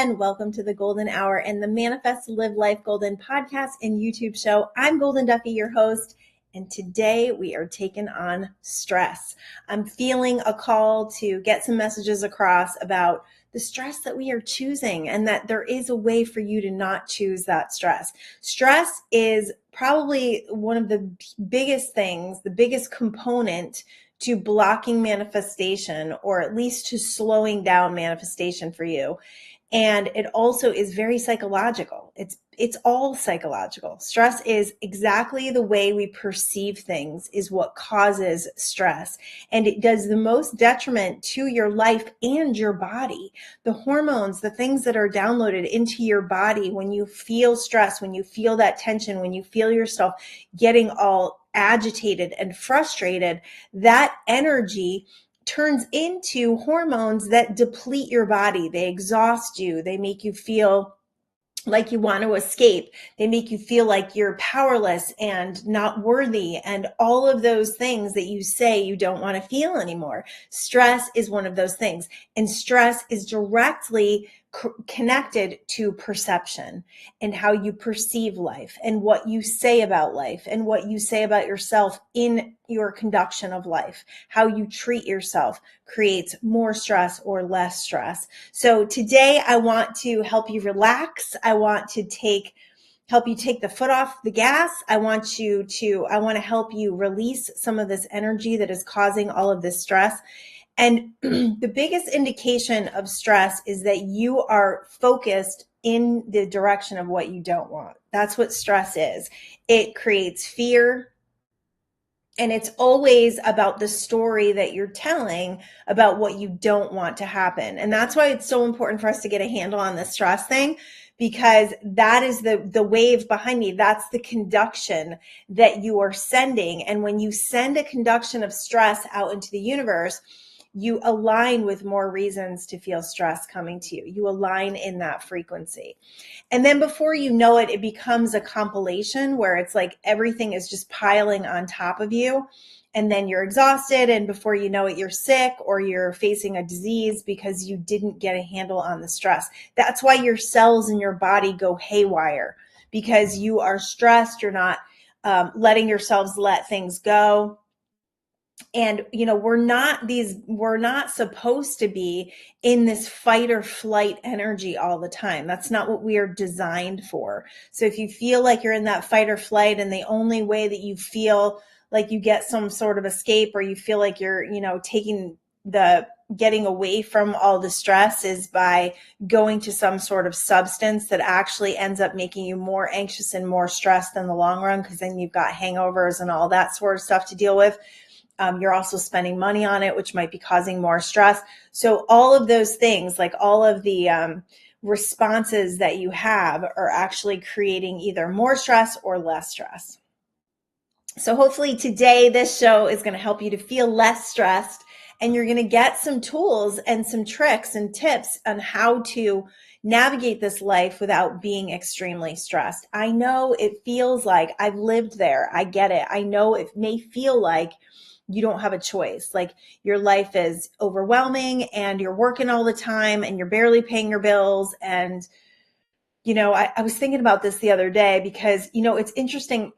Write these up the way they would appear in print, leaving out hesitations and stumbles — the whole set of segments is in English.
again. Welcome to the Golden Hour and the Manifest Live Life Golden podcast and YouTube show. I'm Golden Duffy, your host, and today we are taking on stress. I'm feeling a call to get some messages across about the stress that we are choosing and that there is a way for you to not choose that stress. Stress is probably one of the biggest things, the biggest component to blocking manifestation, or at least to slowing down manifestation for you. And it also is very psychological. It's all psychological. Stress is exactly the way we perceive things is what causes stress. And it does the most detriment to your life and your body. The hormones, the things that are downloaded into your body when you feel stress, when you feel that tension, when you feel yourself getting all agitated and frustrated, that energy turns into hormones that deplete your body. They exhaust you. They make you feel like you want to escape. They make you feel like you're powerless and not worthy, and all of those things that you say you don't want to feel anymore. Stress is one of those things, and stress is directly connected to perception and how you perceive life and what you say about life and what you say about yourself in your conduction of life. How you treat yourself creates more stress or less stress. So today I want to help you relax. I want to help you take the foot off the gas. I want to help you release some of this energy that is causing all of this stress. And the biggest indication of stress is that you are focused in the direction of what you don't want. That's what stress is. It creates fear. And it's always about the story that you're telling about what you don't want to happen. And that's why it's so important for us to get a handle on the stress thing, because that is the wave behind me. That's the conduction that you are sending. And when you send a conduction of stress out into the universe, you align with more reasons to feel stress coming to you. You align in that frequency. And then before you know it, it becomes a compilation where it's like everything is just piling on top of you. And then you're exhausted. And before you know it, you're sick or you're facing a disease because you didn't get a handle on the stress. That's why your cells in your body go haywire, because you are stressed. You're not letting yourselves let things go. And, we're not supposed to be in this fight or flight energy all the time. That's not what we are designed for. So if you feel like you're in that fight or flight, and the only way that you feel like you get some sort of escape, or you feel like you're, getting away from all the stress is by going to some sort of substance that actually ends up making you more anxious and more stressed in the long run, because then you've got hangovers and all that sort of stuff to deal with. You're also spending money on it, which might be causing more stress. So all of those things, like all of the responses that you have, are actually creating either more stress or less stress. So hopefully today, this show is going to help you to feel less stressed, and you're going to get some tools and some tricks and tips on how to navigate this life without being extremely stressed. I know it feels like, I've lived there. I get it. I know it may feel like you don't have a choice. Like your life is overwhelming and you're working all the time and you're barely paying your bills. And, I was thinking about this the other day because, it's interesting.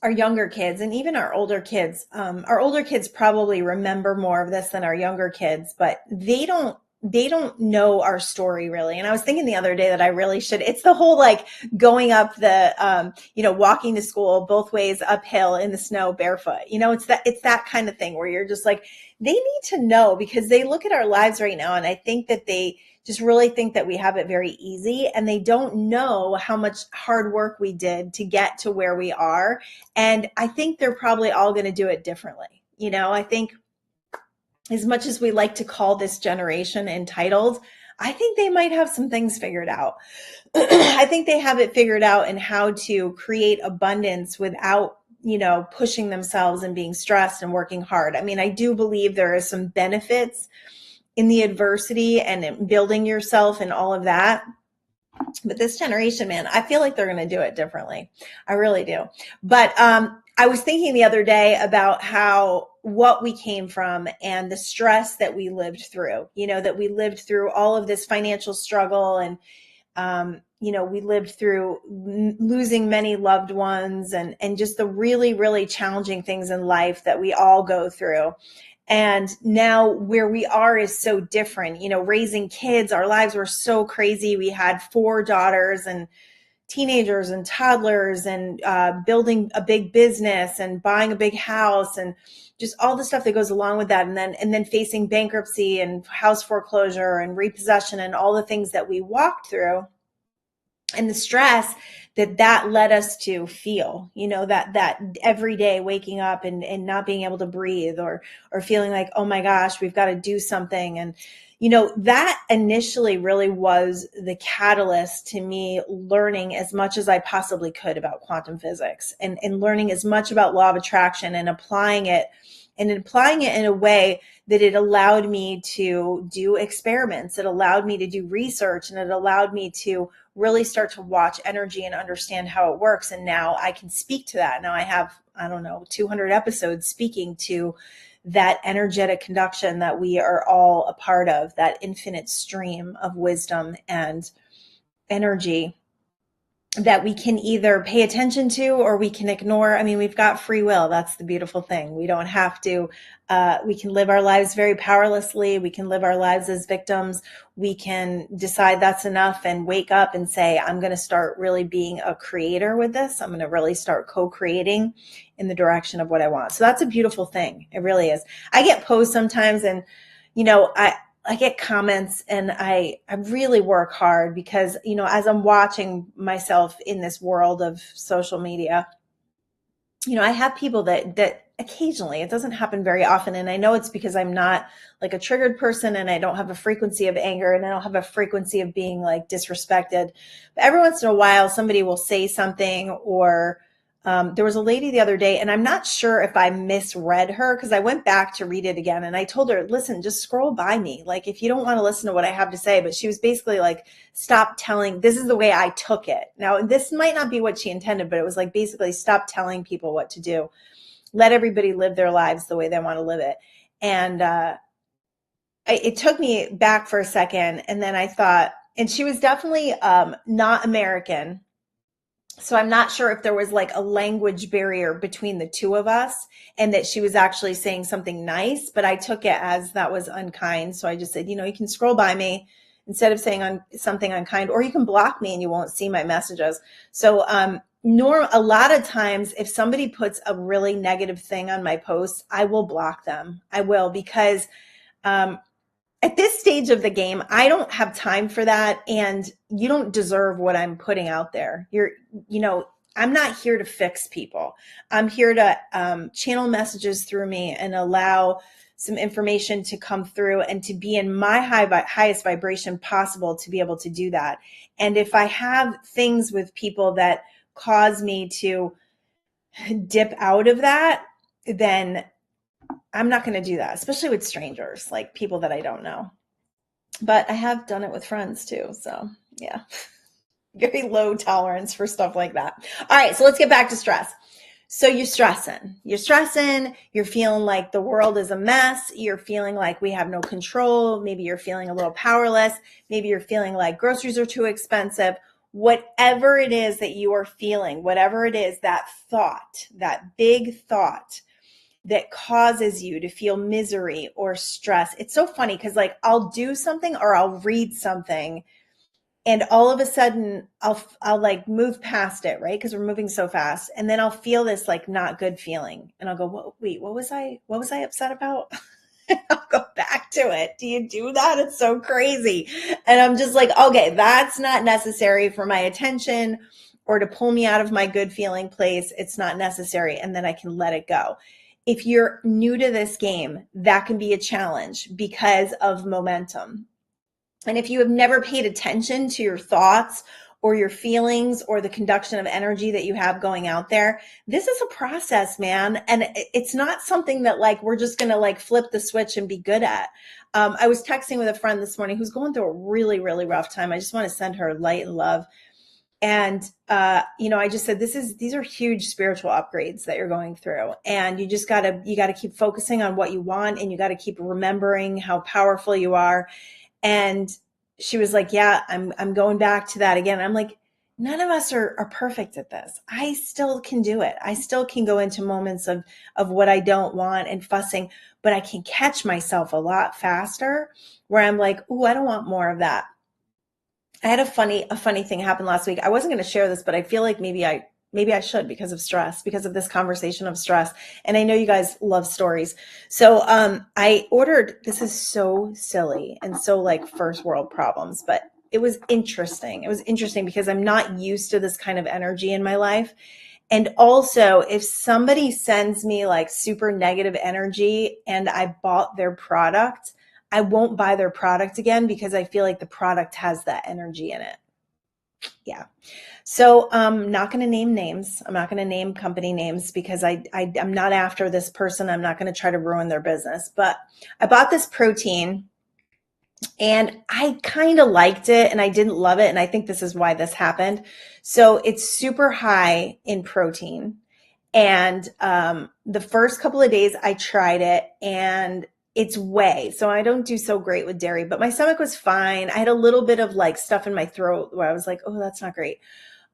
Our younger kids, and even our older kids probably remember more of this than our younger kids, but they don't know our story really. And I was thinking the other day that I really should. It's the whole like going up the, walking to school both ways uphill in the snow barefoot. It's that kind of thing where you're just like, they need to know, because they look at our lives right now, and I think that they just really think that we have it very easy, and they don't know how much hard work we did to get to where we are. And I think they're probably all going to do it differently. I think, as much as we like to call this generation entitled, I think they might have some things figured out. I think they have it figured out in how to create abundance without, pushing themselves and being stressed and working hard. I mean, I do believe there are some benefits in the adversity and in building yourself and all of that. But this generation, man, I feel like they're going to do it differently. I really do. But I was thinking the other day about what we came from and the stress that we lived through, that we lived through all of this financial struggle, and we lived through losing many loved ones, and just the really, really challenging things in life that we all go through. And now where we are is so different. Raising kids, our lives were so crazy. We had 4 daughters and teenagers and toddlers, and building a big business and buying a big house, and just all the stuff that goes along with that. And then facing bankruptcy and house foreclosure and repossession and all the things that we walked through, and the stress that led us to feel, that every day waking up and not being able to breathe, or feeling like, oh my gosh, we've got to do something. And, that initially really was the catalyst to me learning as much as I possibly could about quantum physics, and learning as much about law of attraction, and applying it in a way that it allowed me to do experiments. It allowed me to do research, and it allowed me to really start to watch energy and understand how it works. And now I can speak to that. Now I have, 200 episodes speaking to that energetic conduction that we are all a part of, that infinite stream of wisdom and energy that we can either pay attention to or we can ignore. I mean, we've got free will. That's the beautiful thing. We don't have to, we can live our lives very powerlessly. We can live our lives as victims. We can decide that's enough and wake up and say, I'm going to start really being a creator with this. I'm going to really start co-creating in the direction of what I want. So that's a beautiful thing. It really is. I get posts sometimes, and, I get comments, and I really work hard because, as I'm watching myself in this world of social media, I have people that occasionally, it doesn't happen very often. And I know it's because I'm not like a triggered person, and I don't have a frequency of anger, and I don't have a frequency of being like disrespected. But every once in a while, somebody will say something, or there was a lady the other day, and I'm not sure if I misread her, because I went back to read it again, and I told her, listen, just scroll by me. Like, if you don't want to listen to what I have to say. But she was basically like, stop telling, this is the way I took it. Now, this might not be what she intended, but it was like, basically, stop telling people what to do. Let everybody live their lives the way they want to live it. And it took me back for a second. And then I thought, and she was definitely not American. So I'm not sure if there was like a language barrier between the two of us, and that she was actually saying something nice, but I took it as that was unkind. So I just said, you can scroll by me instead of saying something unkind, or you can block me and you won't see my messages. So a lot of times, if somebody puts a really negative thing on my posts, I will block them. I will, because at this stage of the game, I don't have time for that. And you don't deserve what I'm putting out there. I'm not here to fix people. I'm here to channel messages through me and allow some information to come through, and to be in my highest vibration possible to be able to do that. And if I have things with people that cause me to dip out of that, then I'm not going to do that, especially with strangers, like people that I don't know. But I have done it with friends too. So yeah, very low tolerance for stuff like that. All right, so let's get back to stress. So you're stressing, you're feeling like the world is a mess. You're feeling like we have no control. Maybe you're feeling a little powerless. Maybe you're feeling like groceries are too expensive. Whatever it is that you are feeling, whatever it is, that thought, that big thought that causes you to feel misery or stress. It's so funny because like I'll do something or I'll read something, and all of a sudden I'll like move past it, right? Because we're moving so fast. And then I'll feel this like not good feeling. And I'll go, wait, what was I upset about? I'll go back to it. Do you do that? It's so crazy. And I'm just like, okay, that's not necessary for my attention or to pull me out of my good feeling place. It's not necessary. And then I can let it go. If you're new to this game, that can be a challenge because of momentum. And if you have never paid attention to your thoughts or your feelings or the conduction of energy that you have going out there, this is a process, man. And it's not something that like, we're just going to like flip the switch and be good at. I was texting with a friend this morning who's going through a really, really rough time. I just want to send her light and love. And, I just said, these are huge spiritual upgrades that you're going through. And you gotta keep focusing on what you want, and you gotta keep remembering how powerful you are. And she was like, yeah, I'm going back to that again. I'm like, none of us are perfect at this. I still can do it. I still can go into moments of what I don't want and fussing, but I can catch myself a lot faster where I'm like, ooh, I don't want more of that. I had a funny thing happen last week. I wasn't going to share this, but I feel like maybe I should, because of stress, because of this conversation of stress. And I know you guys love stories. So I ordered, this is so silly and so like first world problems, but it was interesting. It was interesting because I'm not used to this kind of energy in my life. And also, if somebody sends me like super negative energy and I bought their product, I won't buy their product again because I feel like the product has that energy in it. Yeah. So I'm not going to name names. I'm not going to name company names because I'm not after this person. I'm not going to try to ruin their business. But I bought this protein and I kind of liked it and I didn't love it. And I think this is why this happened. So it's super high in protein. And the first couple of days I tried it, and it's whey. So I don't do so great with dairy, but my stomach was fine. I had a little bit of like stuff in my throat where I was like, oh, that's not great.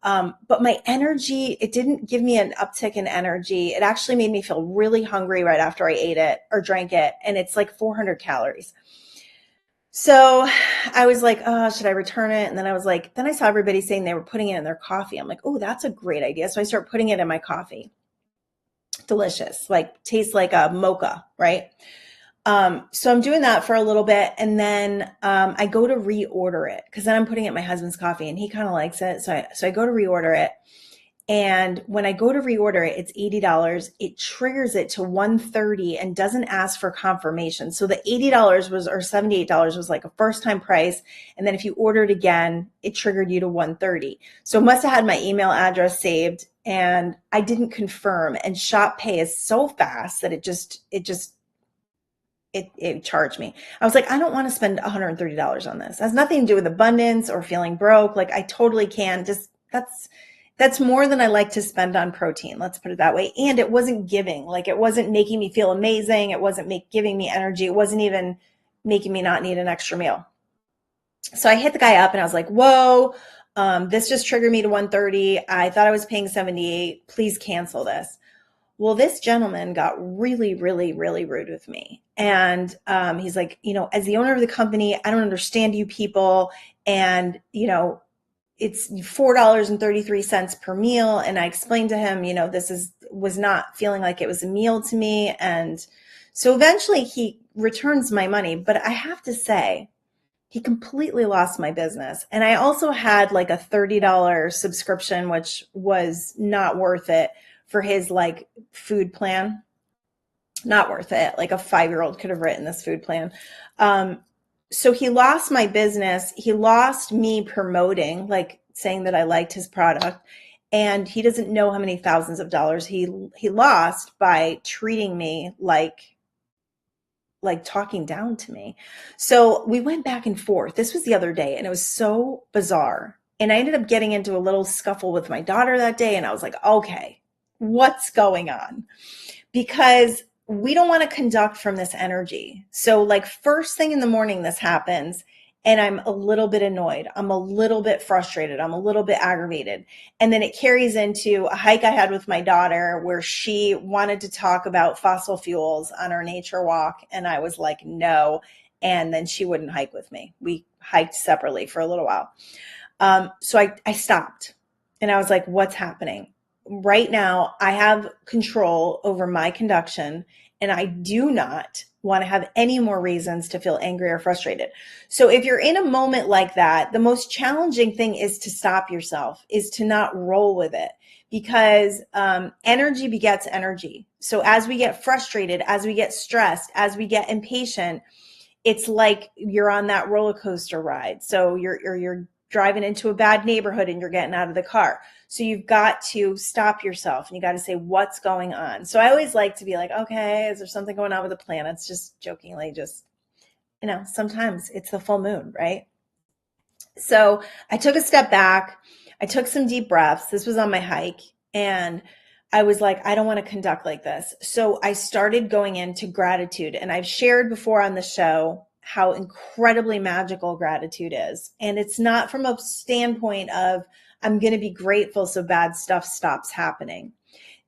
But my energy, it didn't give me an uptick in energy. It actually made me feel really hungry right after I ate it or drank it. And it's like 400 calories. So I was like, oh, should I return it? And then I was like, then I saw everybody saying they were putting it in their coffee. I'm like, oh, that's a great idea. So I start putting it in my coffee. Delicious, like tastes like a mocha, right? So I'm doing that for a little bit, and then I go to reorder it because then I'm putting it in my husband's coffee, and he kind of likes it. So I go to reorder it, and when I go to reorder it, it's $80. It triggers it to 130 and doesn't ask for confirmation. So the $80 was, or $78 was like a first time price. And then if you ordered again, it triggered you to 130. So it must have had my email address saved, and I didn't confirm. And Shop Pay is so fast that it charged me. I was like, I don't want to spend $130 on this. It has nothing to do with abundance or feeling broke. Like I totally can. Just that's more than I like to spend on protein. Let's put it that way. And it wasn't giving, like it wasn't making me feel amazing. It wasn't giving me energy. It wasn't even making me not need an extra meal. So I hit the guy up and I was like, whoa, this just triggered me to 130. I thought I was paying 78. Please cancel this. Well, this gentleman got really, really, really rude with me. And he's like, as the owner of the company, I don't understand you people. And, it's $4.33 per meal. And I explained to him, was not feeling like it was a meal to me. And so eventually he returns my money. But I have to say, he completely lost my business. And I also had like a $30 subscription, which was not worth it for his like food plan. Not worth it. Like a 5-year-old could have written this food plan. So he lost my business. He lost me promoting, like saying that I liked his product. And he doesn't know how many thousands of dollars he lost by treating me like talking down to me. So we went back and forth. This was the other day, and it was so bizarre. And I ended up getting into a little scuffle with my daughter that day. And I was like, okay, what's going on? Because we don't want to conduct from this energy. So like first thing in the morning, this happens. And I'm a little bit annoyed. I'm a little bit frustrated. I'm a little bit aggravated. And then it carries into a hike I had with my daughter where she wanted to talk about fossil fuels on our nature walk. And I was like, no. And then she wouldn't hike with me. We hiked separately for a little while. So I stopped and I was like, what's happening? Right now, I have control over my conduction, and I do not want to have any more reasons to feel angry or frustrated. So if you're in a moment like that, the most challenging thing is to stop yourself, is to not roll with it, because energy begets energy. So as we get frustrated, as we get stressed, as we get impatient, it's like you're on that roller coaster ride. So you're driving into a bad neighborhood and you're getting out of the car. So you've got to stop yourself and you got to say, what's going on? So I always like to be like, okay, is there something going on with the planets? Just jokingly, sometimes it's the full moon, right? So I took a step back. I took some deep breaths. This was on my hike. And I was like, I don't want to conduct like this. So I started going into gratitude. And I've shared before on the show how incredibly magical gratitude is. And it's not from a standpoint of, I'm going to be grateful so bad stuff stops happening.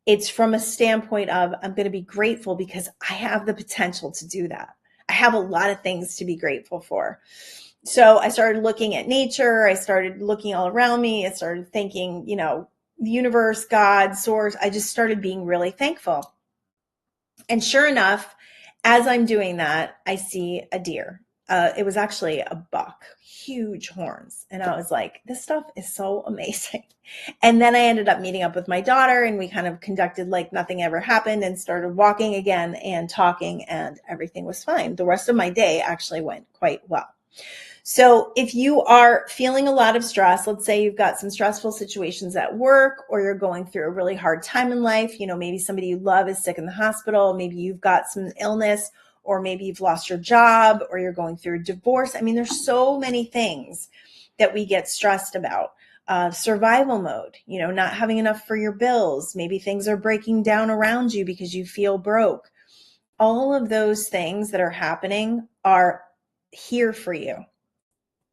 It's from a standpoint of, I'm going to be grateful because I have the potential to do that. I have a lot of things to be grateful for. So I started looking at nature. I started looking all around me. I started thinking, the universe, God, source. I just started being really thankful. And sure enough, as I'm doing that, I see a deer. It was actually a buck, huge horns. And I was like, this stuff is so amazing. And then I ended up meeting up with my daughter, and we kind of conducted like nothing ever happened and started walking again and talking, and everything was fine. The rest of my day actually went quite well. So if you are feeling a lot of stress, let's say you've got some stressful situations at work, or you're going through a really hard time in life, maybe somebody you love is sick in the hospital, maybe you've got some illness, or maybe you've lost your job, or you're going through a divorce. I mean, there's so many things that we get stressed about. Survival mode, not having enough for your bills. Maybe things are breaking down around you because you feel broke. All of those things that are happening are here for you.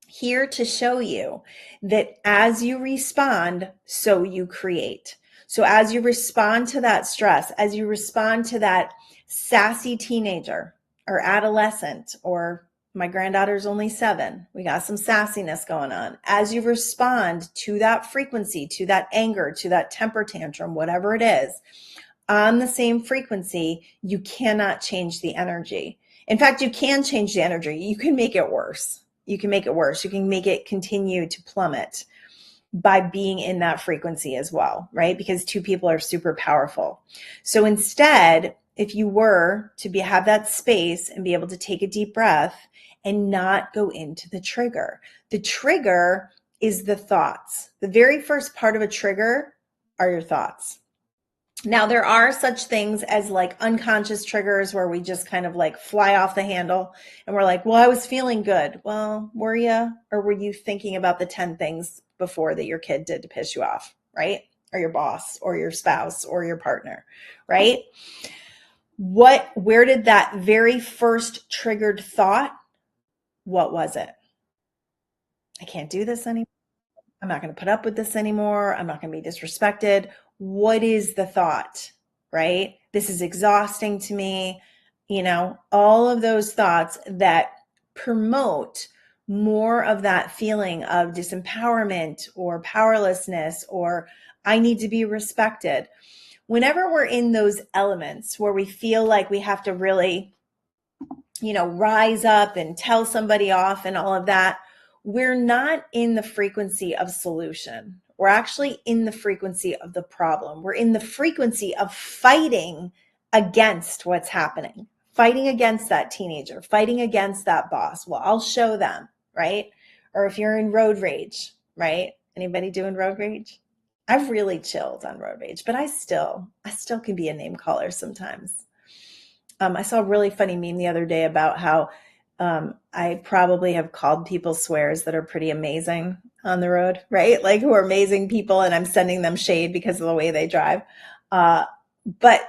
Here to show you that as you respond, so you create. So as you respond to that stress, as you respond to that sassy teenager or adolescent, or my granddaughter's only 7, we got some sassiness going on. As you respond to that frequency, to that anger, to that temper tantrum, whatever it is, on the same frequency, you cannot change the energy. In fact, you can change the energy. You can make it worse. You can make it worse. You can make it continue to plummet by being in that frequency as well, right? Because 2 people are super powerful. So instead, if you were to have that space and be able to take a deep breath and not go into the trigger is the thoughts. The very first part of a trigger are your thoughts. Now, there are such things as like unconscious triggers where we just kind of like fly off the handle and we're like, well, I was feeling good. Well, were you? Or were you thinking about the 10 things before that your kid did to piss you off, right? Or your boss or your spouse or your partner, right? Where did that very first triggered thought, what was it? I can't do this anymore. I'm not going to put up with this anymore. I'm not going to be disrespected. What is the thought, right? This is exhausting to me. All of those thoughts that promote more of that feeling of disempowerment or powerlessness, or I need to be respected. Whenever we're in those elements where we feel like we have to really, rise up and tell somebody off and all of that, we're not in the frequency of solution. We're actually in the frequency of the problem. We're in the frequency of fighting against what's happening, fighting against that teenager, fighting against that boss. Well, I'll show them, right? Or if you're in road rage, right? Anybody doing road rage? I've really chilled on road rage, but I still can be a name caller sometimes. I saw a really funny meme the other day about how I probably have called people swears that are pretty amazing on the road, right? Like who are amazing people, and I'm sending them shade because of the way they drive. But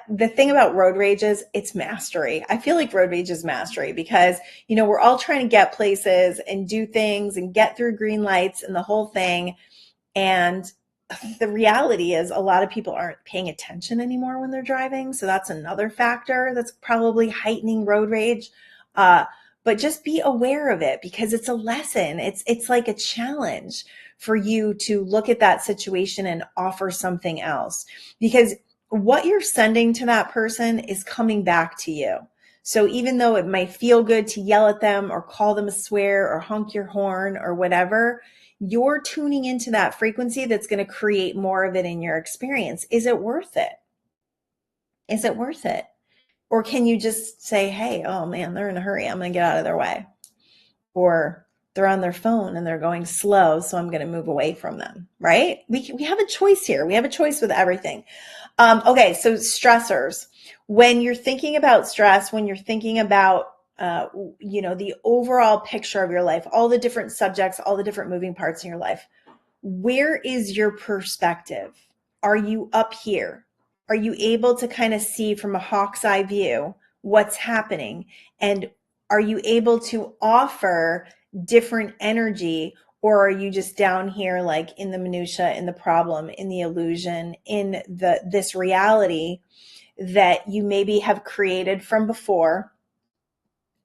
the thing about road rage is it's mastery. I feel like road rage is mastery because, we're all trying to get places and do things and get through green lights and the whole thing. And the reality is a lot of people aren't paying attention anymore when they're driving. So that's another factor that's probably heightening road rage. But just be aware of it because it's a lesson. It's like a challenge for you to look at that situation and offer something else, because what you're sending to that person is coming back to you. So even though it might feel good to yell at them or call them a swear or honk your horn or whatever, you're tuning into that frequency that's going to create more of it in your experience. Is it worth it? Is it worth it? Or can you just say, hey, oh man, they're in a hurry. I'm going to get out of their way. Or they're on their phone and they're going slow, so I'm going to move away from them, right? We have a choice here. We have a choice with everything. Okay, so stressors. When you're thinking about stress, when you're thinking about the overall picture of your life, all the different subjects, all the different moving parts in your life, where is your perspective? Are you up here? Are you able to kind of see from a hawk's eye view what's happening? And are you able to offer different energy, or are you just down here like in the minutia, in the problem, in the illusion, in this reality that you maybe have created from before,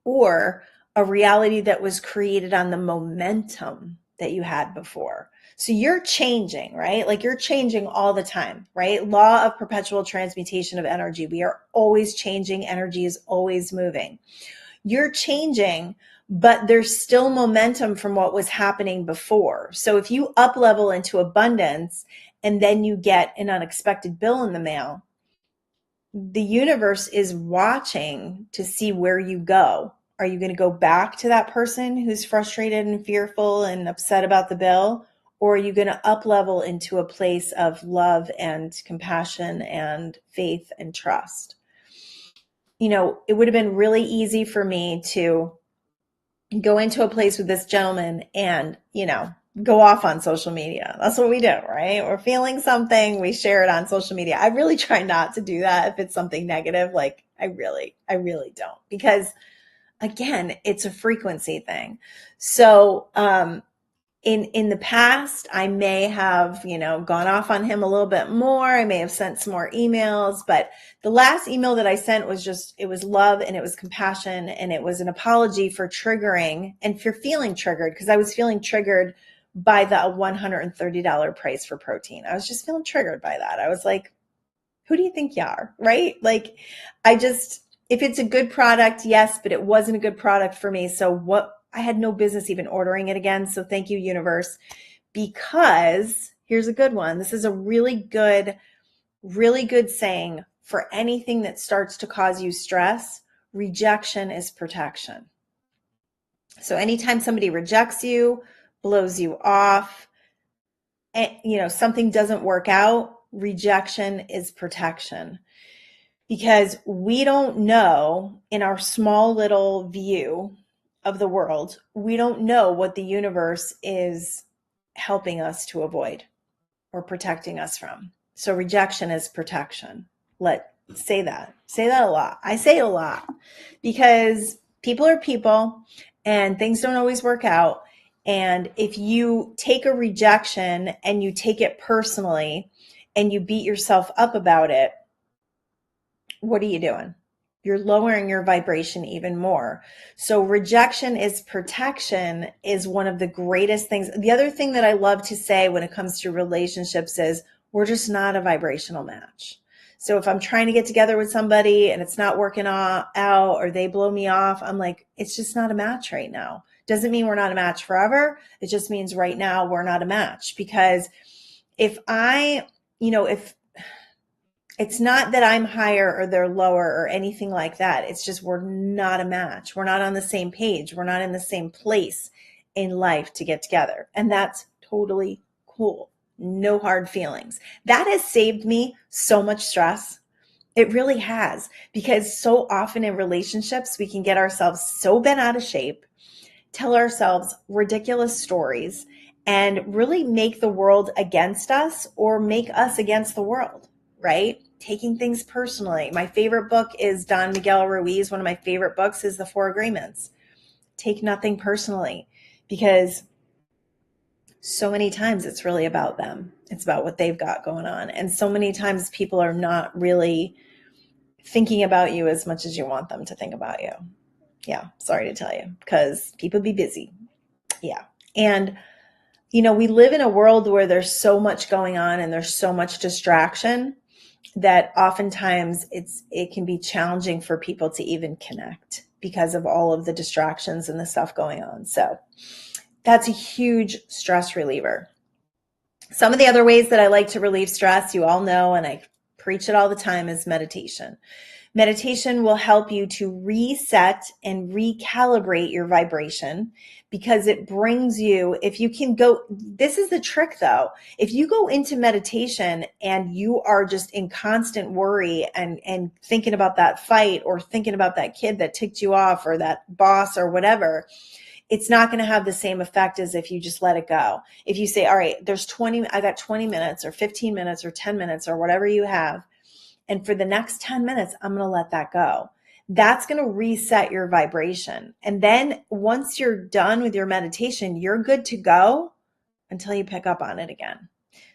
or a reality that was created on the momentum that you had before? So you're changing, right? Like you're changing all the time, right? Law of perpetual transmutation of energy. We are always changing. Energy is always moving. You're changing, but there's still momentum from what was happening before. So if you up level into abundance and then you get an unexpected bill in the mail, the universe is watching to see where you go. Are you going to go back to that person who's frustrated and fearful and upset about the bill? Or are you going to up level into a place of love and compassion and faith and trust? You know, it would have been really easy for me to go into a place with this gentleman and, you know, go off on social media. That's what we do, right? We're feeling something, we share it on social media. I really try not to do that if it's something negative. Like I really don't, because again, it's a frequency thing. So, in the past, I may have, you know, gone off on him a little bit more. I may have sent some more emails, but the last email that I sent was just, it was love and it was compassion and it was an apology for triggering and for feeling triggered, because I was feeling triggered by the $130 price for protein. I was just feeling triggered by that. I was like, who do you think you are? Right? Like, if it's a good product, yes, but it wasn't a good product for me. So what? I had no business even ordering it again. So thank you, universe, because here's a good one. This is a really good saying for anything that starts to cause you stress. Rejection is protection. So anytime somebody rejects you, blows you off, and, you know, something doesn't work out, rejection is protection. Because we don't know, in our small little view of the world, we don't know what the universe is helping us to avoid or protecting us from. So rejection is protection. Say that a lot. I say it a lot because people are people and things don't always work out. And if you take a rejection and you take it personally and you beat yourself up about it, what are you doing? You're lowering your vibration even more. So rejection is protection is one of the greatest things. The other thing that I love to say when it comes to relationships is we're just not a vibrational match. So if I'm trying to get together with somebody and it's not working out or they blow me off, I'm like, it's just not a match right now. Doesn't mean we're not a match forever. It just means right now we're not a match. Because if it's not that I'm higher or they're lower or anything like that. It's just we're not a match. We're not on the same page. We're not in the same place in life to get together. And that's totally cool. No hard feelings. That has saved me so much stress. It really has, because so often in relationships, we can get ourselves so bent out of shape, tell ourselves ridiculous stories, and really make the world against us or make us against the world, right? Taking things personally. My favorite book is Don Miguel Ruiz. One of my favorite books is The Four Agreements. Take nothing personally, because so many times it's really about them. It's about what they've got going on. And so many times people are not really thinking about you as much as you want them to think about you. Yeah, sorry to tell you, because people be busy. Yeah. And, you know, we live in a world where there's so much going on and there's so much distraction that oftentimes it can be challenging for people to even connect because of all of the distractions and the stuff going on. So that's a huge stress reliever. Some of the other ways that I like to relieve stress, you all know, and I preach it all the time, is meditation. Meditation will help you to reset and recalibrate your vibration, because it brings you, if you can go, this is the trick though, if you go into meditation and you are just in constant worry and thinking about that fight or thinking about that kid that ticked you off or that boss or whatever, it's not going to have the same effect as if you just let it go. If you say, all right, I got 20 minutes or 15 minutes or 10 minutes or whatever you have. And for the next 10 minutes, I'm going to let that go. That's going to reset your vibration. And then once you're done with your meditation, you're good to go until you pick up on it again.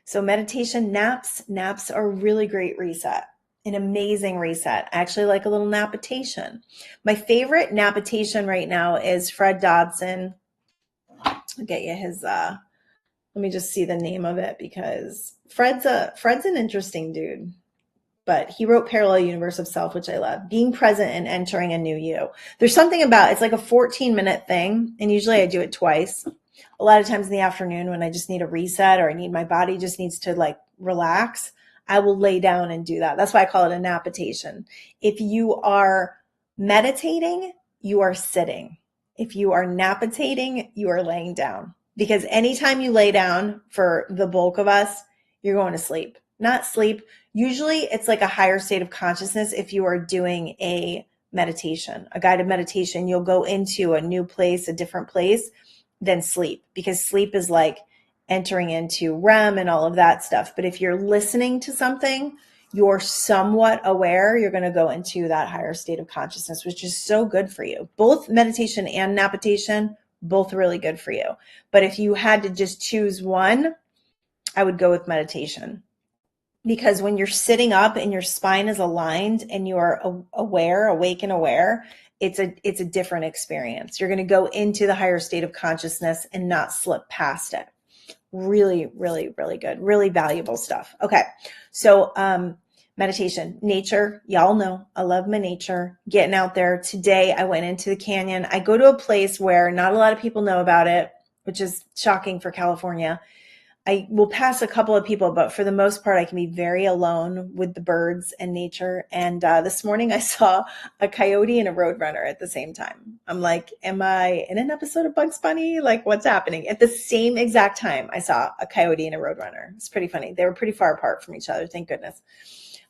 So meditation, naps are a really great reset, an amazing reset. I actually like a little napitation. My favorite napitation right now is Fred Dodson. I'll get you his, let me just see the name of it, because Fred's an interesting dude. But he wrote Parallel Universe of Self, which I love. Being present and entering a new you. There's something about, it's like a 14-minute thing. And usually I do it twice. A lot of times in the afternoon when I just need a reset, or I need, my body just needs to like relax, I will lay down and do that. That's why I call it a napitation. If you are meditating, you are sitting. If you are napitating, you are laying down. Because anytime you lay down, for the bulk of us, you're going to sleep. Not sleep. Usually it's like a higher state of consciousness. If you are doing a meditation, a guided meditation, you'll go into a new place, a different place than sleep, because sleep is like entering into REM and all of that stuff. But if you're listening to something, you're somewhat aware, you're going to go into that higher state of consciousness, which is so good for you. Both meditation and napitation, both really good for you. But if you had to just choose one, I would go with meditation. Because when you're sitting up and your spine is aligned and you are aware, awake and aware, it's a different experience. You're going to go into the higher state of consciousness and not slip past it. Really, really, really good. Really valuable stuff. Okay. So, meditation, nature, y'all know I love my nature, getting out there. Today I went into the canyon. I go to a place where not a lot of people know about it, which is shocking for California. I will pass a couple of people, but for the most part, I can be very alone with the birds and nature. And this morning I saw a coyote and a roadrunner at the same time. I'm like, am I in an episode of Bugs Bunny? Like, what's happening? At the same exact time, I saw a coyote and a roadrunner. It's pretty funny. They were pretty far apart from each other, thank goodness.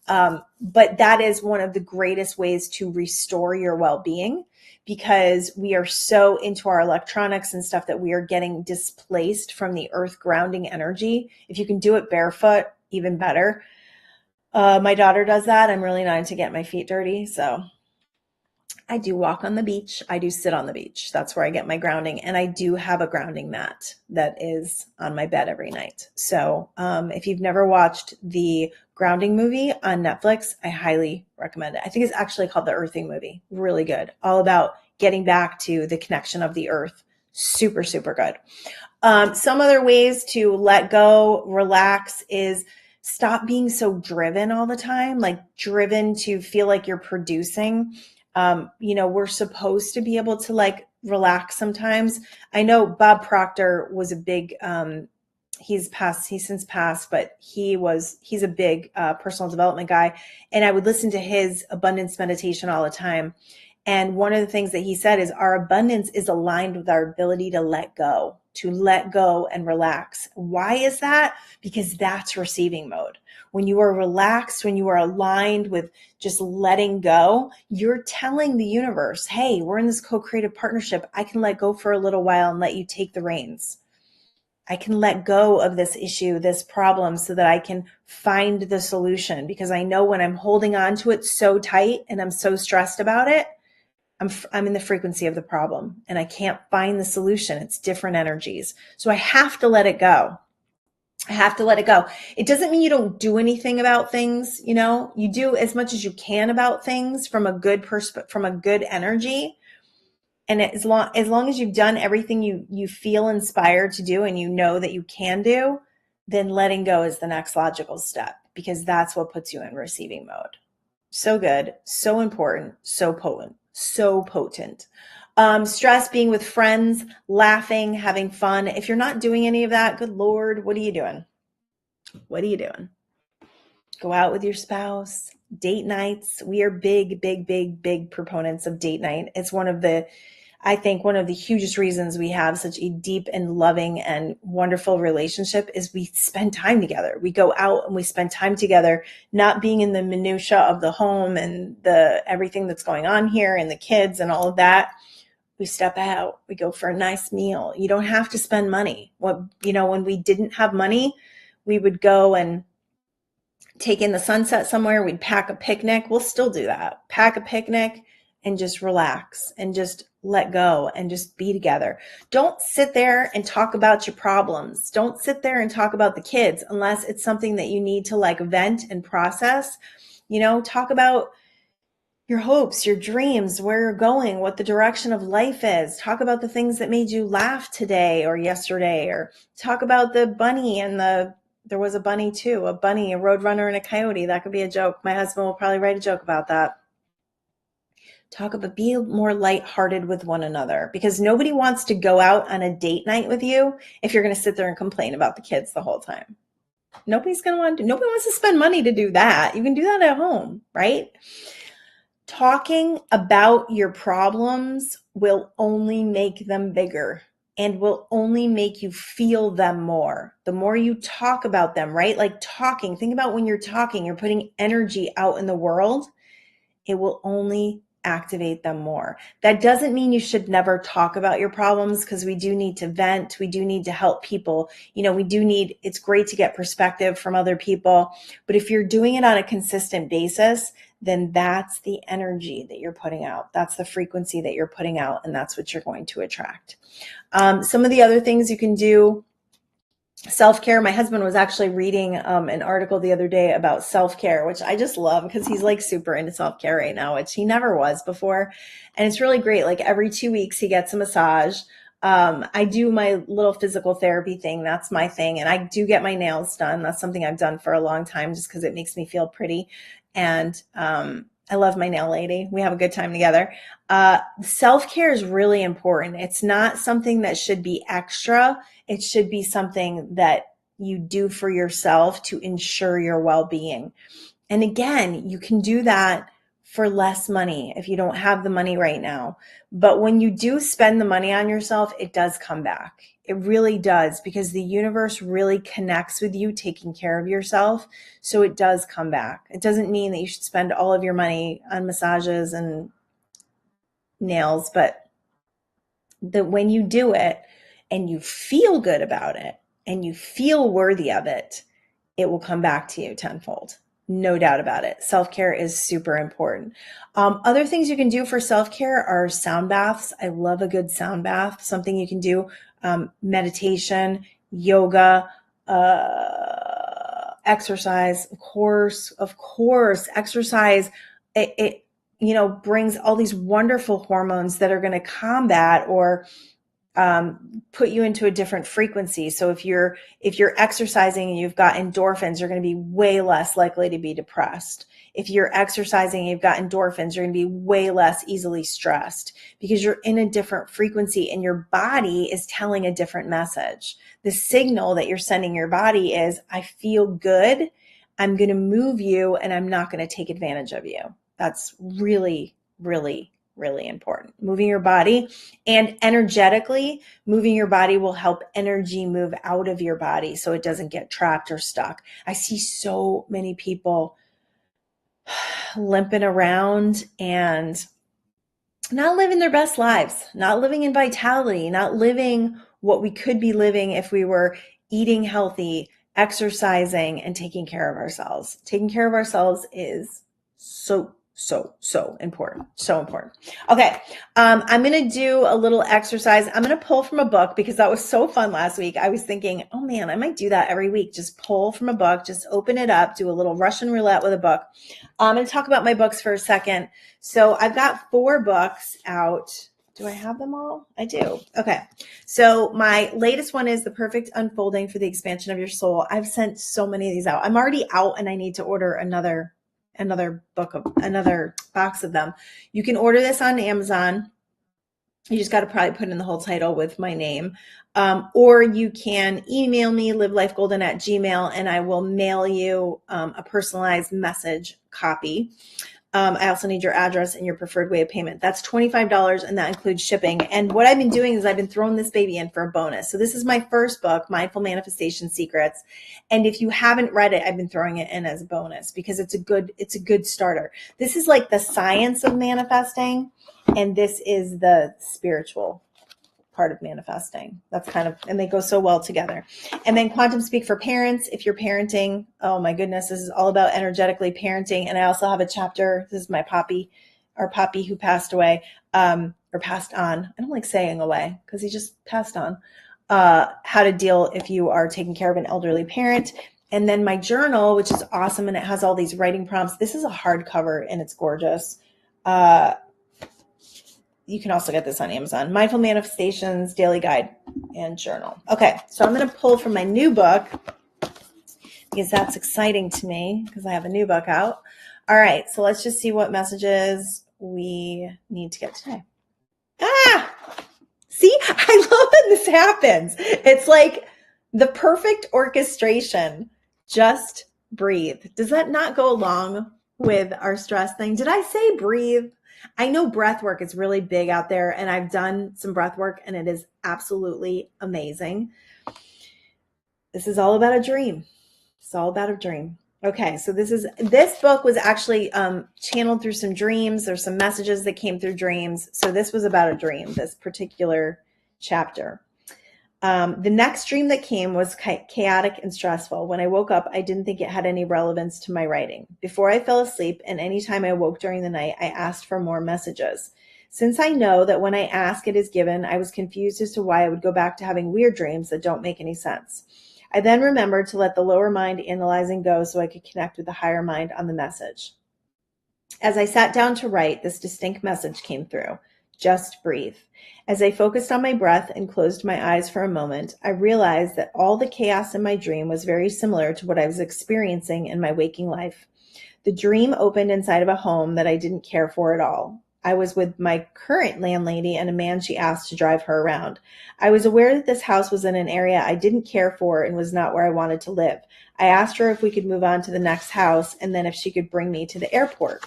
But that is one of the greatest ways to restore your well-being, because we are so into our electronics and stuff that we are getting displaced from the earth grounding energy. If you can do it barefoot, even better. My daughter does that. I'm really not into getting my feet dirty. So I do walk on the beach. I do sit on the beach. That's where I get my grounding. And I do have a grounding mat that is on my bed every night. So if you've never watched the Grounding movie on Netflix, I highly recommend it. I think it's actually called the Earthing movie. Really good. All about getting back to the connection of the earth. Super, super good. Some other ways to let go, relax, is stop being so driven all the time, like driven to feel like you're producing. We're supposed to be able to like relax sometimes. I know Bob Proctor was a big, he's since passed, but he's a big personal development guy. And I would listen to his abundance meditation all the time. And one of the things that he said is our abundance is aligned with our ability to let go and relax. Why is that? Because that's receiving mode. When you are relaxed, when you are aligned with just letting go, you're telling the universe, hey, we're in this co-creative partnership. I can let go for a little while and let you take the reins. I can let go of this issue, this problem, so that I can find the solution, because I know when I'm holding on to it so tight and I'm so stressed about it, I'm in the frequency of the problem and I can't find the solution. It's different energies. So I have to let it go. I have to let it go. It doesn't mean you don't do anything about things. You do as much as you can about things from a good from a good energy. And as long as you've done everything you feel inspired to do and you know that you can do, then letting go is the next logical step, because that's what puts you in receiving mode. So good, so important, so potent, so potent. Stress, being with friends, laughing, having fun. If you're not doing any of that, good Lord, what are you doing? What are you doing? Go out with your spouse, date nights. We are big, big, big, big proponents of date night. It's I think one of the hugest reasons we have such a deep and loving and wonderful relationship is we spend time together. We go out and we spend time together, not being in the minutia of the home and everything that's going on here and the kids and all of that. We step out, we go for a nice meal. You don't have to spend money. When we didn't have money, we would go and take in the sunset somewhere. We'd pack a picnic. We'll still do that. Pack a picnic and just relax and just let go and just be together. Don't sit there and talk about your problems. Don't sit there and talk about the kids unless it's something that you need to like vent and process. Talk about your hopes, your dreams, where you're going, what the direction of life is. Talk about the things that made you laugh today or yesterday, or talk about the bunny and there was a bunny too, a bunny, a roadrunner, and a coyote. That could be a joke. My husband will probably write a joke about that. Be more lighthearted with one another, because nobody wants to go out on a date night with you if you're going to sit there and complain about the kids the whole time. Nobody wants to spend money to do that. You can do that at home, right? Talking about your problems will only make them bigger and will only make you feel them more. The more you talk about them, right? Like talking, think about when you're talking, you're putting energy out in the world. It will only activate them more. That doesn't mean you should never talk about your problems, because we do need to vent. We do need to help people. It's great to get perspective from other people. But if you're doing it on a consistent basis, then that's the energy that you're putting out. That's the frequency that you're putting out, and that's what you're going to attract. Some of the other things you can do: self-care. My husband was actually reading an article the other day about self-care, which I just love because he's like super into self-care right now, which he never was before. And it's really great. Like every 2 weeks he gets a massage. I do my little physical therapy thing. That's my thing. And I do get my nails done. That's something I've done for a long time just because it makes me feel pretty. And I love my nail lady. We have a good time together. Self-care is really important. It's not something that should be extra. It should be something that you do for yourself to ensure your well-being. And again, you can do that for less money if you don't have the money right now. But when you do spend the money on yourself, it does come back. It really does, because the universe really connects with you taking care of yourself. So it does come back. It doesn't mean that you should spend all of your money on massages and nails, but that when you do it and you feel good about it and you feel worthy of it, it will come back to you tenfold. No doubt about it. Self-care is super important. Other things you can do for self-care are sound baths. I love a good sound bath. Something you can do: meditation, yoga, exercise. Of course, exercise. It brings all these wonderful hormones that are going to combat or put you into a different frequency. So if you're exercising and you've got endorphins, you're going to be way less likely to be depressed. If you're exercising and you've got endorphins, you're going to be way less easily stressed, because you're in a different frequency and your body is telling a different message. The signal that you're sending your body is, I feel good. I'm going to move you and I'm not going to take advantage of you. That's really, really, really important. Moving your body, and energetically moving your body will help energy move out of your body so it doesn't get trapped or stuck. I see so many people limping around and not living their best lives, not living in vitality, not living what we could be living if we were eating healthy, exercising, and taking care of ourselves. Taking care of ourselves is so important. So important. Okay. I'm going to do a little exercise. I'm going to pull from a book because that was so fun last week. I was thinking, oh man, I might do that every week. Just pull from a book, just open it up, do a little Russian roulette with a book. I'm going to talk about my books for a second. So I've got 4 books out. Do I have them all? I do. Okay. So my latest one is The Perfect Unfolding for the Expansion of Your Soul. I've sent so many of these out. I'm already out and I need to order another box of them. You can order this on Amazon. You just got to probably put in the whole title with my name. Or you can email me, livelifegolden@gmail.com, and I will mail you a personalized message copy. I also need your address and your preferred way of payment. That's $25, and that includes shipping. And what I've been doing is I've been throwing this baby in for a bonus. So this is my first book, Mindful Manifestation Secrets. And if you haven't read it, I've been throwing it in as a bonus because it's a good starter. This is like the science of manifesting. And this is the spiritual part of manifesting. That's kind of, and they go so well together. And then quantum speak for parents. If you're parenting, oh my goodness, this is all about energetically parenting. And I also have a chapter. This is my Poppy, our Poppy who passed away, or passed on. I don't like saying away because he just passed on. How to deal if you are taking care of an elderly parent. And then my journal, which is awesome. And it has all these writing prompts. This is a hardcover and it's gorgeous. You can also get this on Amazon. Mindful Manifestations, Daily Guide, and Journal. Okay, so I'm going to pull from my new book because that's exciting to me because I have a new book out. All right, so let's just see what messages we need to get today. See, I love when this happens. It's like the perfect orchestration. Just breathe. Does that not go along with our stress thing? Did I say breathe? I know breath work is really big out there, and I've done some breath work, and it is absolutely amazing. This is all about a dream. It's all about a dream. Okay, so this book was actually channeled through some dreams. There's some messages that came through dreams. So this was about a dream, this particular chapter. The next dream that came was chaotic and stressful. When I woke up, I didn't think it had any relevance to my writing. Before I fell asleep, and anytime I woke during the night, I asked for more messages. Since I know that when I ask, it is given, I was confused as to why I would go back to having weird dreams that don't make any sense. I then remembered to let the lower mind analyzing go so I could connect with the higher mind on the message. As I sat down to write, this distinct message came through. Just breathe. As I focused on my breath and closed my eyes for a moment, I realized that all the chaos in my dream was very similar to what I was experiencing in my waking life. The dream opened inside of a home that I didn't care for at all. I was with my current landlady and a man she asked to drive her around. I was aware that this house was in an area I didn't care for and was not where I wanted to live. I asked her if we could move on to the next house and then if she could bring me to the airport.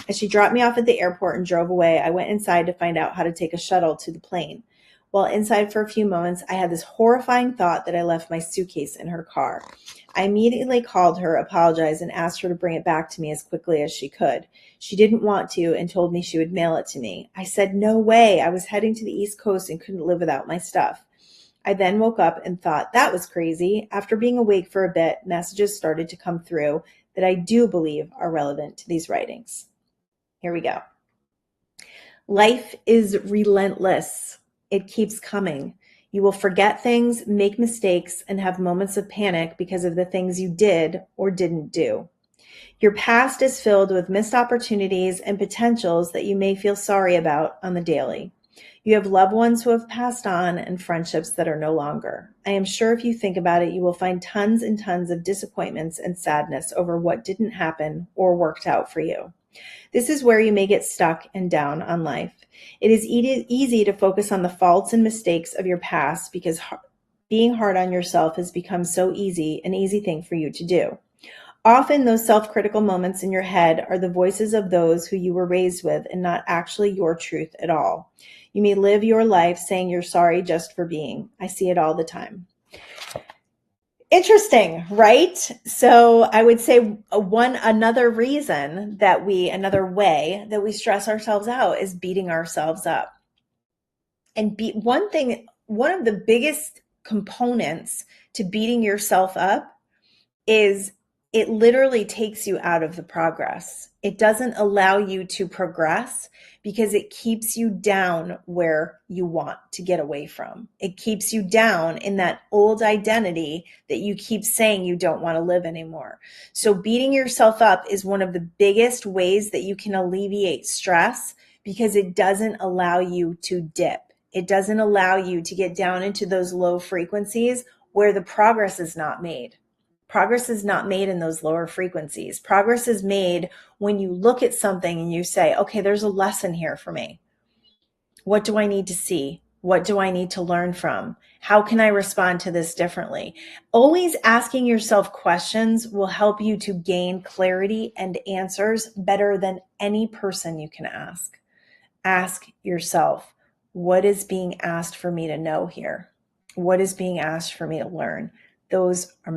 As she dropped me off at the airport and drove away, I went inside to find out how to take a shuttle to the plane. While inside for a few moments, I had this horrifying thought that I left my suitcase in her car. I immediately called her, apologized, and asked her to bring it back to me as quickly as she could. She didn't want to and told me she would mail it to me. I said, no way. I was heading to the East Coast and couldn't live without my stuff. I then woke up and thought that was crazy. After being awake for a bit, messages started to come through that I do believe are relevant to these writings. Here we go. Life is relentless. It keeps coming. You will forget things, make mistakes, and have moments of panic because of the things you did or didn't do. Your past is filled with missed opportunities and potentials that you may feel sorry about on the daily. You have loved ones who have passed on and friendships that are no longer. I am sure if you think about it, you will find tons and tons of disappointments and sadness over what didn't happen or worked out for you. This is where you may get stuck and down on life. It is easy to focus on the faults and mistakes of your past because being hard on yourself has become so easy, an easy thing for you to do. Often those self-critical moments in your head are the voices of those who you were raised with and not actually your truth at all. You may live your life saying you're sorry just for being. I see it all the time. Interesting, right? So I would say another way that we stress ourselves out is beating ourselves up. And one of the biggest components to beating yourself up is it literally takes you out of the progress. It doesn't allow you to progress because it keeps you down where you want to get away from. It keeps you down in that old identity that you keep saying you don't want to live anymore. So beating yourself up is one of the biggest ways that you can alleviate stress because it doesn't allow you to dip. It doesn't allow you to get down into those low frequencies where the progress is not made. Progress is not made in those lower frequencies. Progress is made when you look at something and you say, okay, there's a lesson here for me. What do I need to see? What do I need to learn from? How can I respond to this differently? Always asking yourself questions will help you to gain clarity and answers better than any person you can ask. Ask yourself, what is being asked for me to know here? What is being asked for me to learn? Those are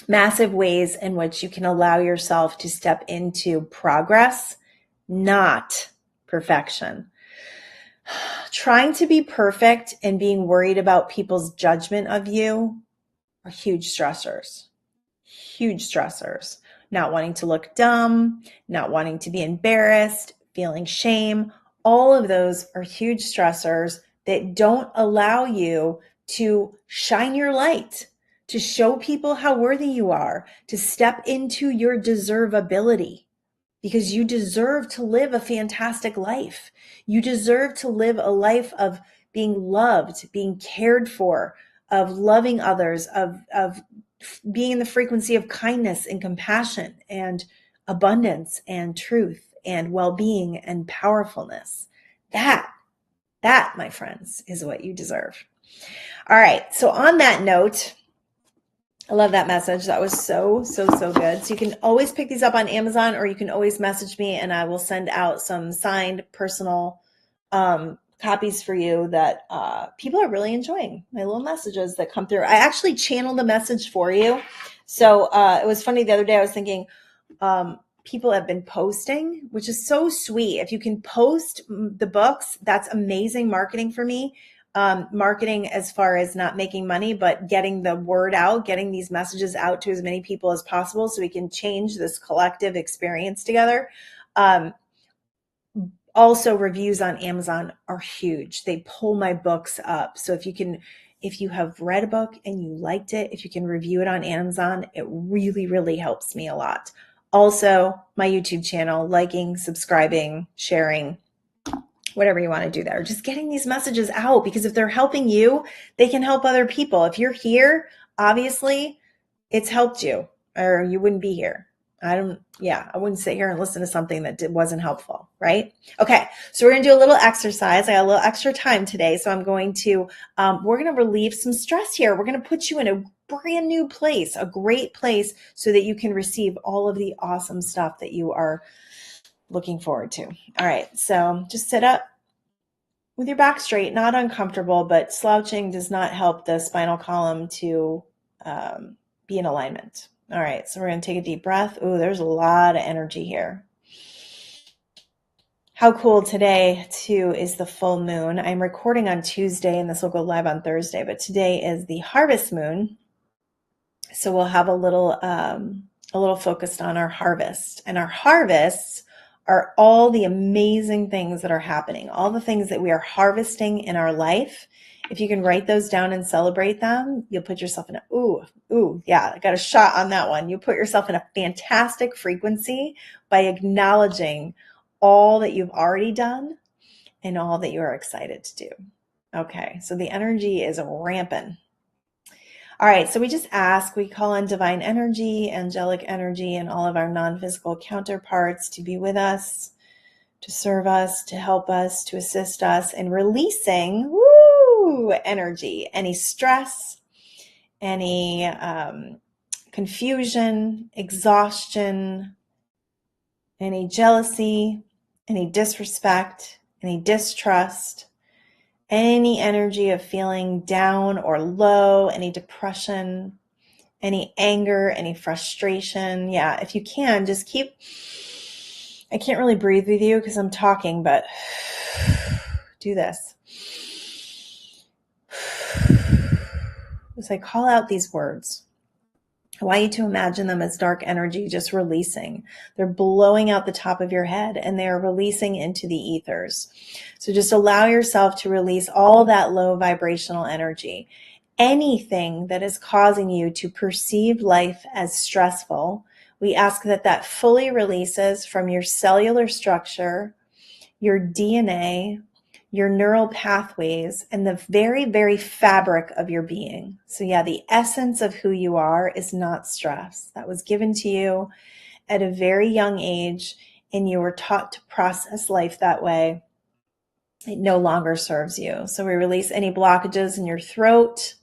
massive ways in which you can allow yourself to step into progress, not perfection. Trying to be perfect and being worried about people's judgment of you are huge stressors. Huge stressors. Not wanting to look dumb, not wanting to be embarrassed, feeling shame. All of those are huge stressors that don't allow you to shine your light, to show people how worthy you are, to step into your deservability. Because you deserve to live a fantastic life. You deserve to live a life of being loved, being cared for, of loving others, of being in the frequency of kindness and compassion and abundance and truth and well-being and powerfulness. That, my friends, is what you deserve. All right. So on that note, I love that message. That was so good. So you can always pick these up on Amazon, or you can always message me and I will send out some signed personal copies for you that people are really enjoying. My little messages that come through. I actually channeled the message for you. So it was funny the other day. I was thinking people have been posting, which is so sweet. If you can post the books, that's amazing marketing for me. Marketing as far as not making money, but getting the word out, getting these messages out to as many people as possible so we can change this collective experience together. Also, reviews on Amazon are huge. They pull my books up. So if you have read a book and you liked it, if you can review it on Amazon, it really, really helps me a lot. Also, my YouTube channel, liking, subscribing, sharing, whatever you want to do there, just getting these messages out, because if they're helping you, they can help other people. If you're here, obviously it's helped you, or you wouldn't be here. I wouldn't sit here and listen to something that wasn't helpful, right? Okay, so we're going to do a little exercise. I got a little extra time today, so I'm going to, we're going to relieve some stress here. We're going to put you in a brand new place, a great place, so that you can receive all of the awesome stuff that you are looking forward to. All right, so just sit up with your back straight, not uncomfortable, but slouching does not help the spinal column to be in alignment. All right, so we're going to take a deep breath. Ooh, there's a lot of energy here. How cool today, too, is the full moon. I'm recording on Tuesday, and this will go live on Thursday, but today is the harvest moon. So we'll have a little focused on our harvest. And our harvests are all the amazing things that are happening, all the things that we are harvesting in our life. If you can write those down and celebrate them, you'll put yourself in I got a shot on that one. You put yourself in a fantastic frequency by acknowledging all that you've already done and all that you are excited to do. Okay, so the energy is rampant. All right, so we call on divine energy, angelic energy, and all of our non-physical counterparts to be with us, to serve us, to help us, to assist us in releasing energy, any stress, any confusion, exhaustion, any jealousy, any disrespect, any distrust, any energy of feeling down or low, any depression, any anger, any frustration. Yeah, if you can, just I can't really breathe with you because I'm talking, but do this. As I call out these words, I want you to imagine them as dark energy just releasing. They're blowing out the top of your head and they are releasing into the ethers. So just allow yourself to release all that low vibrational energy. Anything that is causing you to perceive life as stressful, we ask that fully releases from your cellular structure, your DNA, your neural pathways, and the very, very fabric of your being. So yeah, the essence of who you are is not stress. That was given to you at a very young age, and you were taught to process life that way. It no longer serves you. So we release any blockages in your throat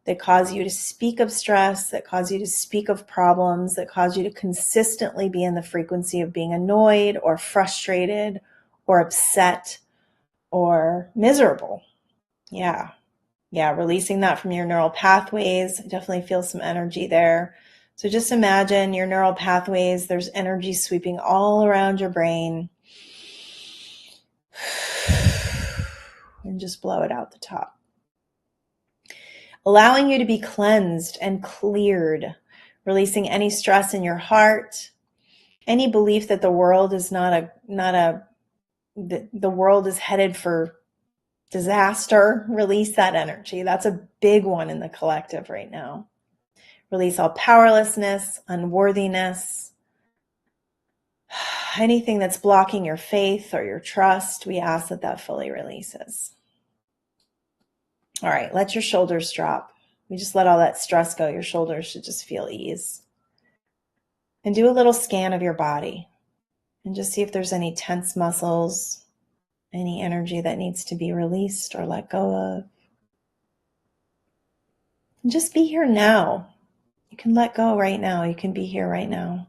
that cause you to speak of stress, that cause you to speak of problems, that cause you to consistently be in the frequency of being annoyed or frustrated or upset or miserable. Yeah. Releasing that from your neural pathways. I definitely feel some energy there. So just imagine your neural pathways. There's energy sweeping all around your brain. and just blow it out the top. Allowing you to be cleansed and cleared, releasing any stress in your heart, any belief that the world is the world is headed for disaster. Release that energy. That's a big one in the collective right now. Release all powerlessness, unworthiness, anything that's blocking your faith or your trust. We ask that fully releases. All right, let your shoulders drop. We just let all that stress go. Your shoulders should just feel ease. And do a little scan of your body and just see if there's any tense muscles, any energy that needs to be released or let go of. And just be here now. You can let go right now. You can be here right now.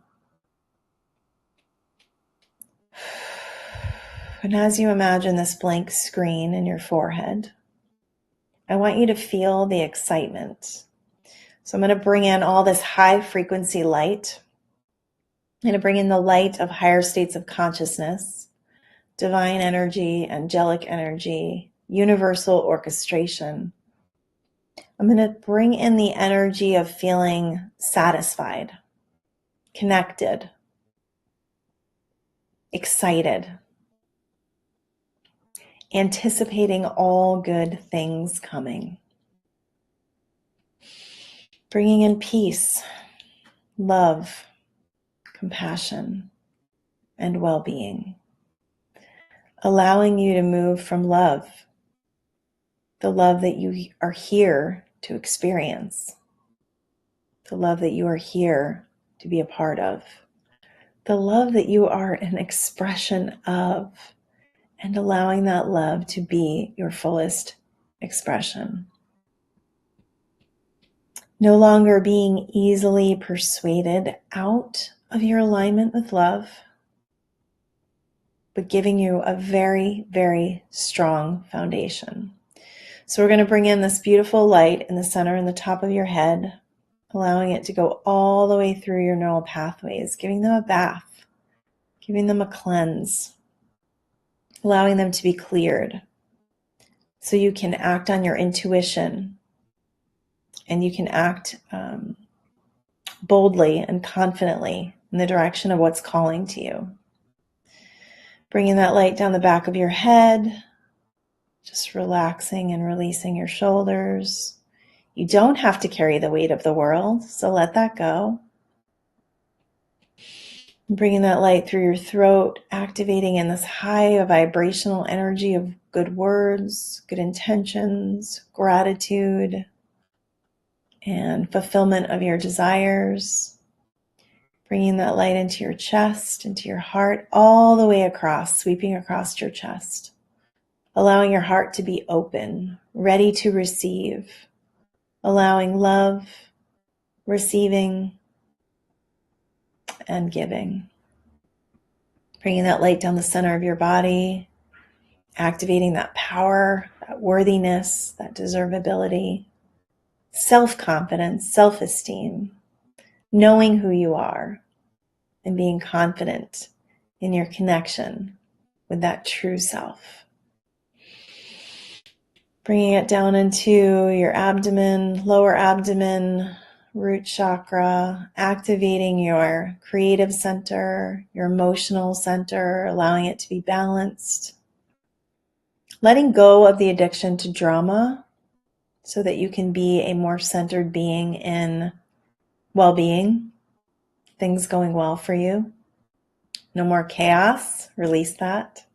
And as you imagine this blank screen in your forehead, I want you to feel the excitement. So I'm going to bring in all this high frequency light. I'm going to bring in the light of higher states of consciousness, divine energy, angelic energy, universal orchestration. I'm going to bring in the energy of feeling satisfied, connected, excited, anticipating all good things coming. Bringing in peace, love, compassion, and well-being. Allowing you to move from love, the love that you are here to experience, the love that you are here to be a part of, the love that you are an expression of, and allowing that love to be your fullest expression. No longer being easily persuaded out of your alignment with love, but giving you a very, very strong foundation. So we're going to bring in this beautiful light in the center and the top of your head, allowing it to go all the way through your neural pathways, giving them a bath, giving them a cleanse, allowing them to be cleared so you can act on your intuition and you can act boldly and confidently in the direction of what's calling to you. Bringing that light down the back of your head, just relaxing and releasing your shoulders. You don't have to carry the weight of the world, so let that go. Bringing that light through your throat, activating in this high vibrational energy of good words, good intentions, gratitude, and fulfillment of your desires. Bringing that light into your chest, into your heart, all the way across, sweeping across your chest. Allowing your heart to be open, ready to receive. Allowing love, receiving, and giving. Bringing that light down the center of your body, activating that power, that worthiness, that deservability, self-confidence, self-esteem, knowing who you are, and being confident in your connection with that true self. Bringing it down into your abdomen, lower abdomen, root chakra, activating your creative center, your emotional center, allowing it to be balanced. Letting go of the addiction to drama so that you can be a more centered being in well-being, things going well for you. No more chaos, release that.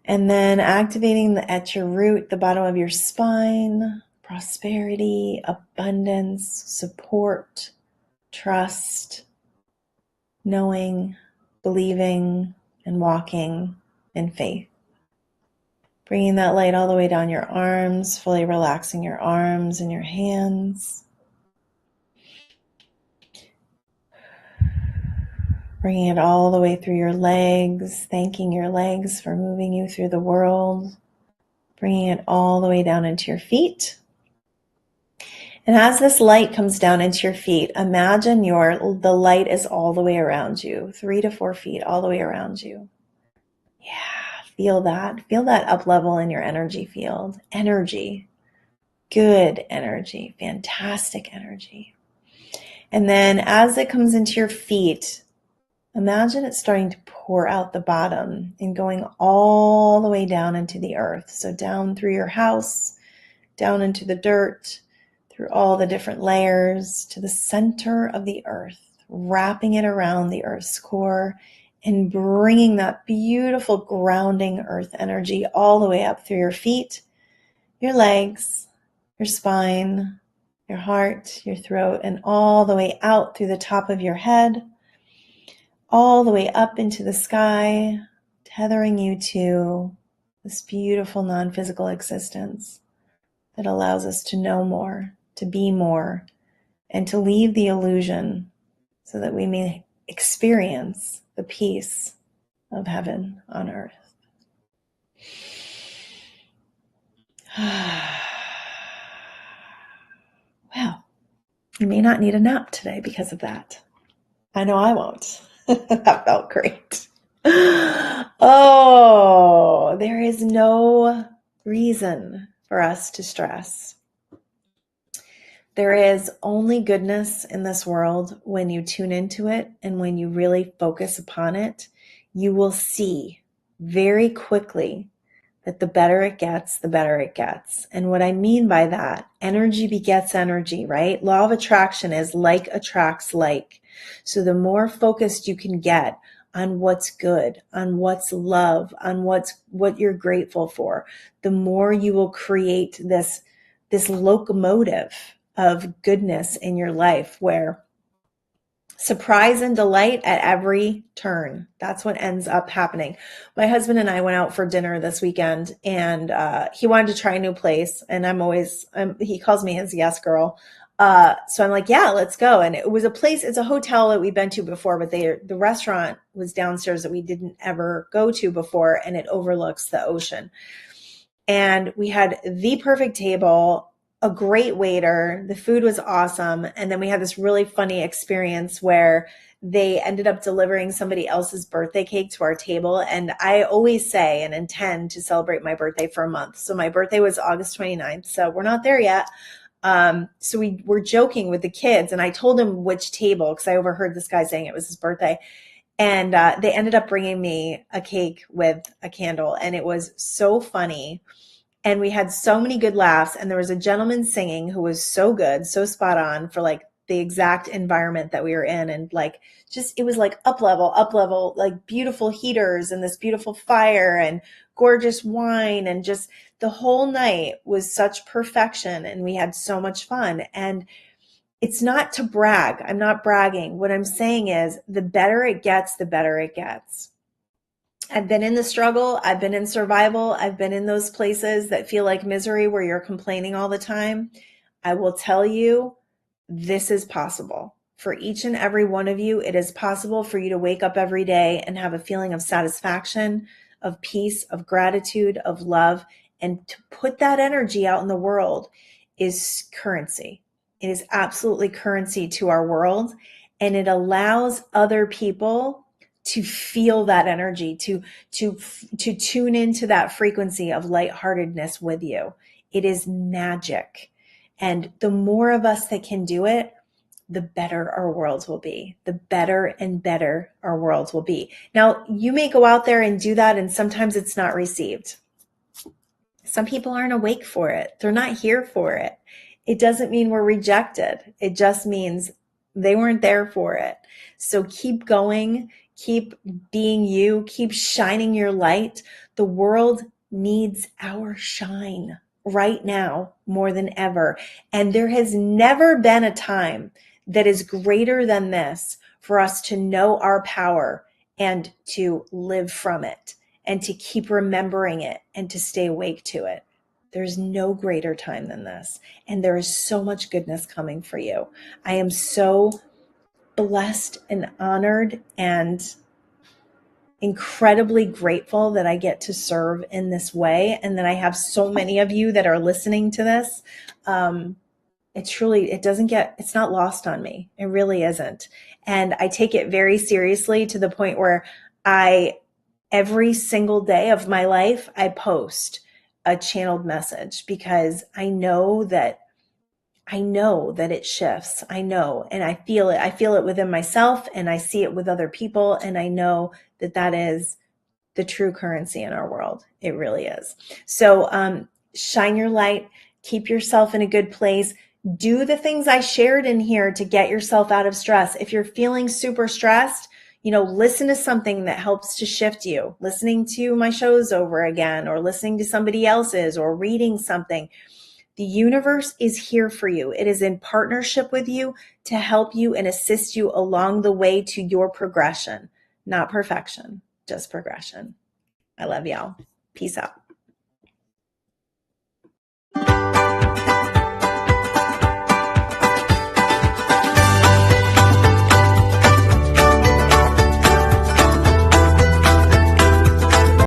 And then activating at your root, the bottom of your spine, prosperity, abundance, support, trust, knowing, believing, and walking in faith. Bringing that light all the way down your arms, fully relaxing your arms and your hands. Bringing it all the way through your legs, thanking your legs for moving you through the world. Bringing it all the way down into your feet. And as this light comes down into your feet, imagine the light is all the way around you, 3 to 4 feet all the way around you. Yeah, Feel that up level in your energy field. Energy, good energy, fantastic energy. And then as it comes into your feet, imagine it starting to pour out the bottom and going all the way down into the earth. So down through your house, down into the dirt, through all the different layers to the center of the earth, wrapping it around the earth's core and bringing that beautiful grounding earth energy all the way up through your feet, your legs, your spine, your heart, your throat, and all the way out through the top of your head, all the way up into the sky, tethering you to this beautiful non-physical existence that allows us to know more, to be more, and to leave the illusion so that we may experience the peace of heaven on earth. Well, you may not need a nap today because of that. I know I won't. That felt great. Oh, there is no reason for us to stress. There is only goodness in this world when you tune into it and when you really focus upon it. You will see very quickly that the better it gets, the better it gets. And what I mean by that, energy begets energy, right? Law of attraction is like attracts like. So the more focused you can get on what's good, on what's love, on what you're grateful for, the more you will create this locomotive of goodness in your life where surprise and delight at every turn. That's what ends up happening. My husband and I went out for dinner this weekend, and he wanted to try a new place. And he calls me his yes girl. So I'm like, yeah, let's go. And it was it's a hotel that we've been to before, but the restaurant was downstairs that we didn't ever go to before, and it overlooks the ocean. And we had the perfect table, a great waiter. The food was awesome. And then we had this really funny experience where they ended up delivering somebody else's birthday cake to our table. And I always say and intend to celebrate my birthday for a month. So my birthday was August 29th. So we're not there yet. So we were joking with the kids, and I told him which table because I overheard this guy saying it was his birthday. And they ended up bringing me a cake with a candle, and it was so funny. And we had so many good laughs. And there was a gentleman singing who was so good, so spot on for like the exact environment that we were in. And like, it was like up level, like beautiful heaters and this beautiful fire and gorgeous wine. And just the whole night was such perfection. And we had so much fun. And it's not to brag. I'm not bragging. What I'm saying is the better it gets, the better it gets. I've been in the struggle. I've been in survival. I've been in those places that feel like misery where you're complaining all the time. I will tell you, this is possible. For each and every one of you, it is possible for you to wake up every day and have a feeling of satisfaction, of peace, of gratitude, of love. And to put that energy out in the world is currency. It is absolutely currency to our world. And it allows other people to feel that energy, to tune into that frequency of lightheartedness with you. It is magic. And the more of us that can do it, the better our worlds will be. The better and better our worlds will be. Now, you may go out there and do that, and sometimes it's not received. Some people aren't awake for it. They're not here for it. It doesn't mean we're rejected. It just means they weren't there for it. So keep going. Keep being you. Keep shining your light. The world needs our shine right now more than ever. And there has never been a time that is greater than this for us to know our power and to live from it and to keep remembering it and to stay awake to it. There's no greater time than this. And there is so much goodness coming for you. I am so blessed and honored and incredibly grateful that I get to serve in this way and that I have so many of you that are listening to this. It's not lost on me. It really isn't. And I take it very seriously to the point where I every single day of my life, I post a channeled message because I know that it shifts. I know, and I feel it. I feel it within myself, and I see it with other people. And I know that that is the true currency in our world. It really is. So shine your light, keep yourself in a good place. Do the things I shared in here to get yourself out of stress. If you're feeling super stressed, listen to something that helps to shift you. Listening to my shows over again, or listening to somebody else's, or reading something. The universe is here for you. It is in partnership with you to help you and assist you along the way to your progression, not perfection, just progression. I love y'all. Peace out.